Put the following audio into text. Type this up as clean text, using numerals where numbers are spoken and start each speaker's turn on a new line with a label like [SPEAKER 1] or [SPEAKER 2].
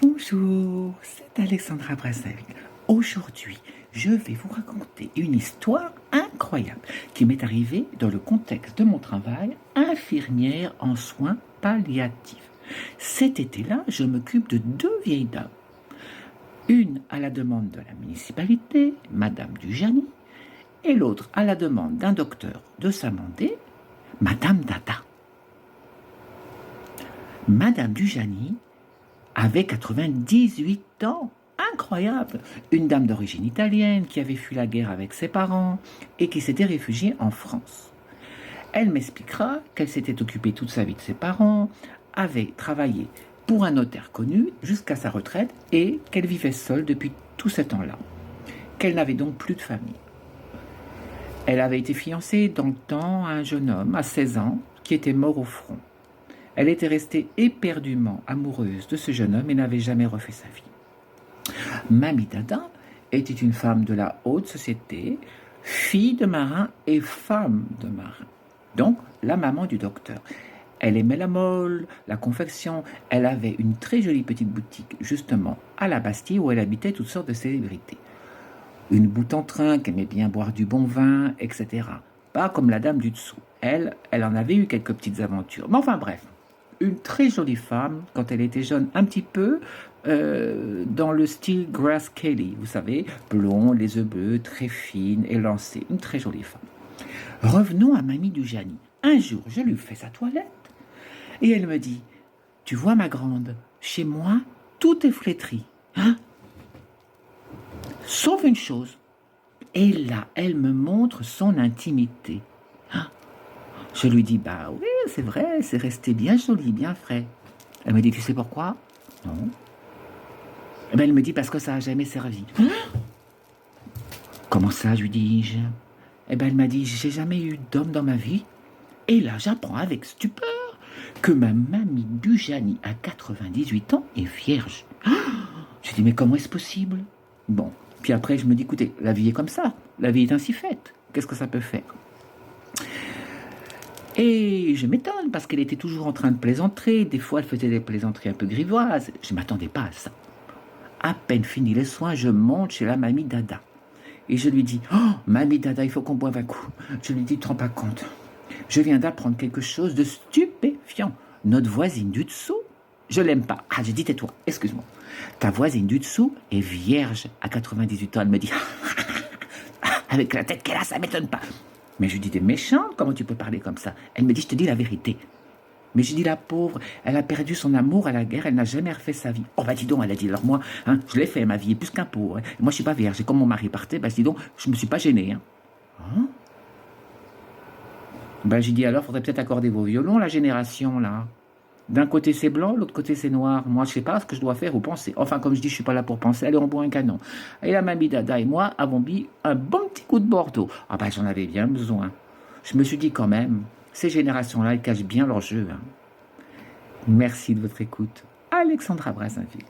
[SPEAKER 1] Bonjour, c'est Alexandra Brazzaville. Aujourd'hui, je vais vous raconter une histoire incroyable qui m'est arrivée dans le contexte de mon travail, infirmière en soins palliatifs. Cet été-là, je m'occupe de deux vieilles dames. Une à la demande de la municipalité, Madame Dujani, et l'autre à la demande d'un docteur de Samandé, Madame Dada. Madame Dujani avait 98 ans. Incroyable! Une dame d'origine italienne qui avait fui la guerre avec ses parents et qui s'était réfugiée en France. Elle m'expliquera qu'elle s'était occupée toute sa vie de ses parents, avait travaillé pour un notaire connu jusqu'à sa retraite et qu'elle vivait seule depuis tout ce temps-là. Qu'elle n'avait donc plus de famille. Elle avait été fiancée dans le temps à un jeune homme à 16 ans qui était mort au front. Elle était restée éperdument amoureuse de ce jeune homme et n'avait jamais refait sa vie. Mamie Dada était une femme de la haute société, fille de marin et femme de marin. Donc, la maman du docteur. Elle aimait la mole, la confection. Elle avait une très jolie petite boutique, justement, à la Bastille, où elle habitait toutes sortes de célébrités. Une boute en train qui aimait bien boire du bon vin, etc. Pas comme la dame du dessous. Elle en avait eu quelques petites aventures. Mais enfin bref, une très jolie femme, quand elle était jeune, un petit peu dans le style Grace Kelly, vous savez, blonde, les yeux bleus, très fine, élancée, une très jolie femme. Revenons à Mamie Dujani. Un jour, je lui fais sa toilette et elle me dit, tu vois ma grande, chez moi, tout est flétri, hein? Sauf une chose. Et là, elle me montre son intimité. Hein? Je lui dis, bah oui, c'est vrai, c'est resté bien joli, bien frais. Elle me dit, tu sais pourquoi? Non. Eh ben, elle me dit, parce que ça n'a jamais servi. Hein? Comment ça, je lui dis-je? Eh ben, elle m'a dit, j'ai jamais eu d'homme dans ma vie. Et là, j'apprends avec stupeur que ma mamie Dujani, à 98 ans, est vierge. Je dis, mais comment est-ce possible? Bon, puis après, je me dis, écoutez, la vie est comme ça. La vie est ainsi faite. Qu'est-ce que ça peut faire? Et je m'étonne, parce qu'elle était toujours en train de plaisanter. Des fois, elle faisait des plaisanteries un peu grivoises. Je ne m'attendais pas à ça. À peine fini les soins, je monte chez la mamie Dada. Et je lui dis, oh, mamie Dada, il faut qu'on boive un coup. Je lui dis, tu ne te rends pas compte. Je viens d'apprendre quelque chose de stupéfiant. Notre voisine du dessous, je l'aime pas. Ah, j'ai dit, tais-toi, excuse-moi. Ta voisine du dessous est vierge à 98 ans. Elle me dit, avec la tête qu'elle a, ça m'étonne pas. Mais je lui dis, t'es méchante, comment tu peux parler comme ça? Elle me dit, je te dis la vérité. Mais je dis, la pauvre, elle a perdu son amour à la guerre, elle n'a jamais refait sa vie. Oh, bah dis donc, elle a dit, alors moi, hein, je l'ai fait, ma vie est plus qu'un pot. Hein. Moi, je suis pas vierge, et comme mon mari partait, bah dis donc, je me suis pas gênée. Hein. Hein? Ben, j'ai dit, alors, faudrait peut-être accorder vos violons, la génération, là. D'un côté, c'est blanc, l'autre côté, c'est noir. Moi, je sais pas ce que je dois faire ou penser. Enfin, comme je dis, je suis pas là pour penser. Allez, on boit un canon. Et la mamie Dada et moi avons bu un bon petit coup de Bordeaux. Ah ben, j'en avais bien besoin. Je me suis dit quand même, ces générations-là, elles cachent bien leur jeu. Hein. Merci de votre écoute. Alexandra Brazzaville.